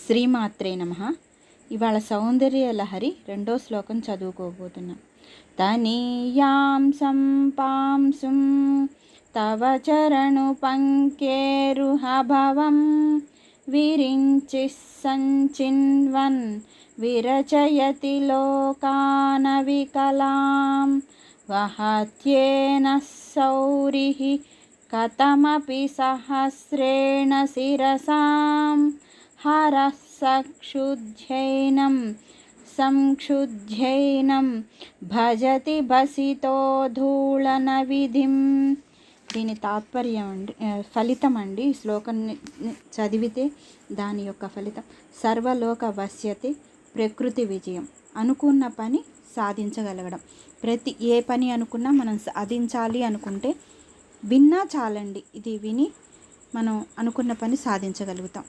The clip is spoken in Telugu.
శ్రీమాత్రే నమః. ఇవాళ సౌందర్య లహరి రెండో శ్లోకం చదువుకోబోతున్నాం. తనీయాం సంపాంసుం తవ చరణు పంకేరుహభవం విరించి సంచిన్వన్ విరచయతి లోకాన వికలాం వహత్యేన సౌరిః కథమపి సహస్రేణ శిరసాం హరః సంక్షుధ్యైనం భజతి భసితో ధూళన విధిం. దీని తాత్పర్యం ఫలితం అండి. ఈ శ్లోకాన్ని చదివితే దాని యొక్క ఫలితం సర్వలోక వశ్యతే ప్రకృతి విజయం. అనుకున్న పని సాధించగలగడం. ఏ పని అనుకున్నా మనం సాధించాలి అనుకుంటే విన్నా చాలండి. ఇది విని మనం అనుకున్న పని సాధించగలుగుతాం.